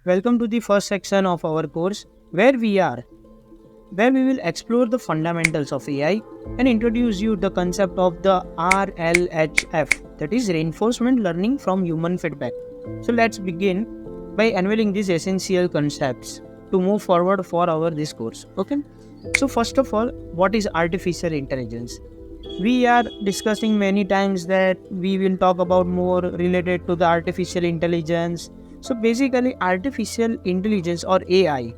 Welcome to the first section of our course where we will explore the fundamentals of AI and introduce you the concept of the RLHF, that is reinforcement learning from human feedback. So let's begin by unveiling these essential concepts to move forward for our this course. Okay. So first of all, what is artificial intelligence? We are discussing many times that we will talk about more related to the artificial intelligence. So basically artificial intelligence or AI,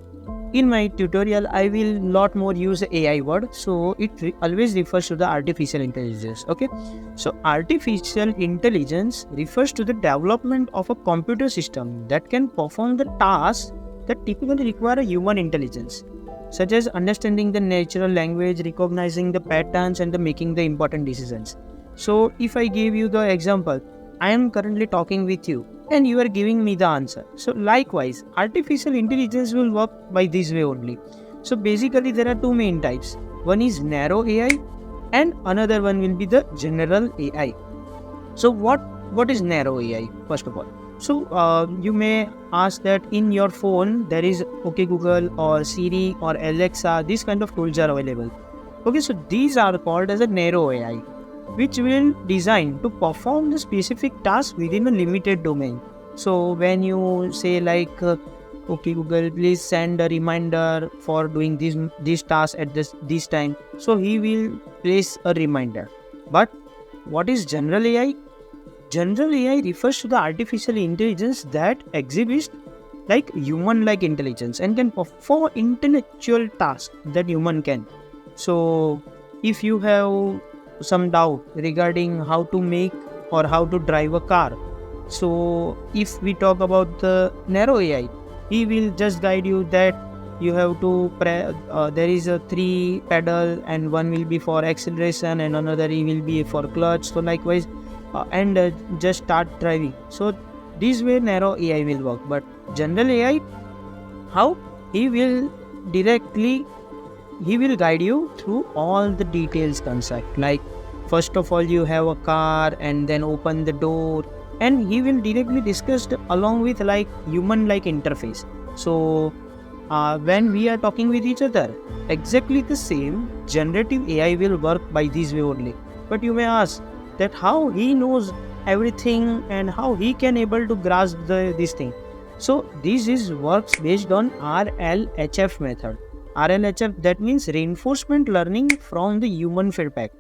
in my tutorial I will lot more use AI word, so it always refers to the artificial intelligence. Okay, so artificial intelligence refers to the development of a computer system that can perform the tasks that typically require a human intelligence, such as understanding the natural language, recognizing the patterns, and making the important decisions. So, if I give you the example, I am currently talking with you and you are giving me the answer. So, likewise, artificial intelligence will work by this way only. So, basically, there are two main types. One is narrow AI, and another one will be the general AI. So, what is narrow AI? First of all, so you may ask that in your phone there is OK Google or Siri or Alexa. These kind of tools are available. Okay, so these are called as a narrow AI, which will design to perform the specific task within a limited domain. So when you say like, OK Google, please send a reminder for doing this task at this time, so he will place a reminder. But what is general AI? General AI refers to the artificial intelligence that exhibits like human-like intelligence and can perform intellectual tasks that human can. So, if you have some doubt regarding how to make or how to drive a car, so if we talk about the narrow AI, he will just guide you that you have to there is a 3 pedal and one will be for acceleration and another will be for clutch. So likewise, and just start driving. So this way narrow AI will work. But general AI, how? He will guide you through all the details concept. Like first of all, you have a car and then open the door, and he will directly discuss along with like human like interface. So when we are talking with each other, exactly the same generative AI will work by this way only. But you may ask that how he knows everything and how he can able to grasp this thing. So this is works based on RLHF method. RLHF, that means reinforcement learning from the human feedback.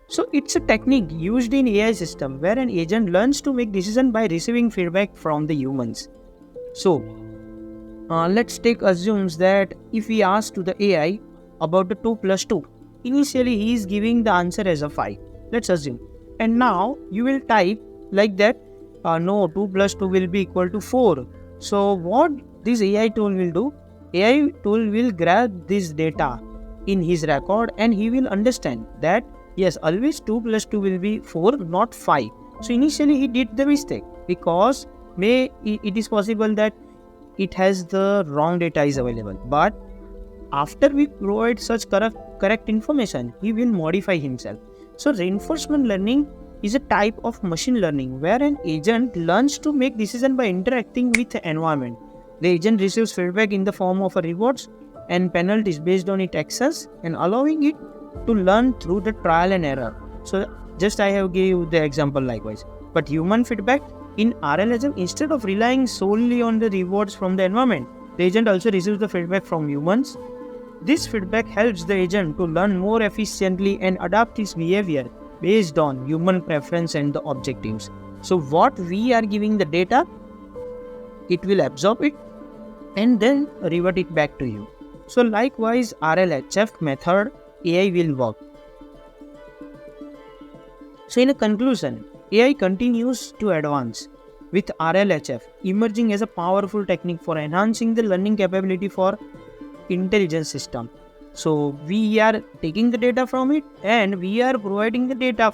So it's a technique used in AI system where an agent learns to make decision by receiving feedback from the humans. So let's take assumes that if we ask to the AI about the 2 plus 2, initially he is giving the answer as a 5. Let's assume. And now you will type like that, no, 2 plus 2 will be equal to 4. So what this AI tool will do? AI tool will grab this data in his record and he will understand that yes, always 2 plus 2 will be 4, not 5. So initially he did the mistake because it is possible that it has the wrong data is available. But after we provide such correct information, he will modify himself. So reinforcement learning is a type of machine learning where an agent learns to make decisions by interacting with the environment. The agent receives feedback in the form of rewards and penalties based on its actions and allowing it to learn through the trial and error. So just I have gave you the example likewise. But human feedback in RLHF, instead of relying solely on the rewards from the environment, the agent also receives the feedback from humans. This feedback helps the agent to learn more efficiently and adapt his behavior based on human preference and the objectives. So what we are giving the data, it will absorb it and then revert it back to you. So likewise, RLHF method AI will work. So in a conclusion, AI continues to advance with RLHF emerging as a powerful technique for enhancing the learning capability for intelligence system. So we are taking the data from it and we are providing the data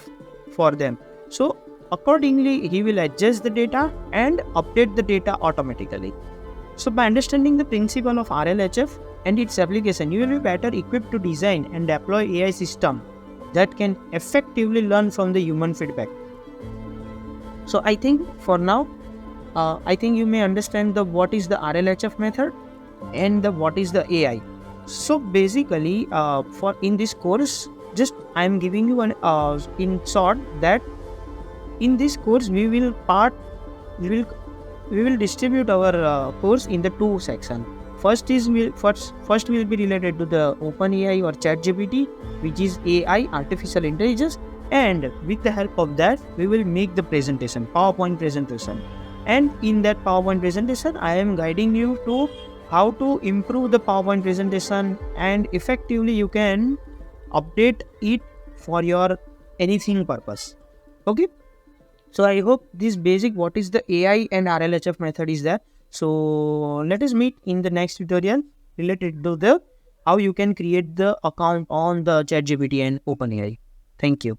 for them. So accordingly, he will adjust the data and update the data automatically. So by understanding the principle of RLHF and its application, you will be better equipped to design and deploy AI system that can effectively learn from the human feedback. So I think for now, I think you may understand the what is the RLHF method and the what is the AI. So basically, for in this course, just I am giving you an in short that in this course we will we will distribute our course in the two section. First will be related to the OpenAI or ChatGPT, which is AI, artificial intelligence, and with the help of that, we will make the presentation, PowerPoint presentation. And in that PowerPoint presentation, I am guiding you to how to improve the PowerPoint presentation, and effectively you can update it for your anything purpose. Okay. So I hope this basic what is the AI and RLHF method is there. So let us meet in the next tutorial related to the how you can create the account on the ChatGPT and OpenAI. Thank you.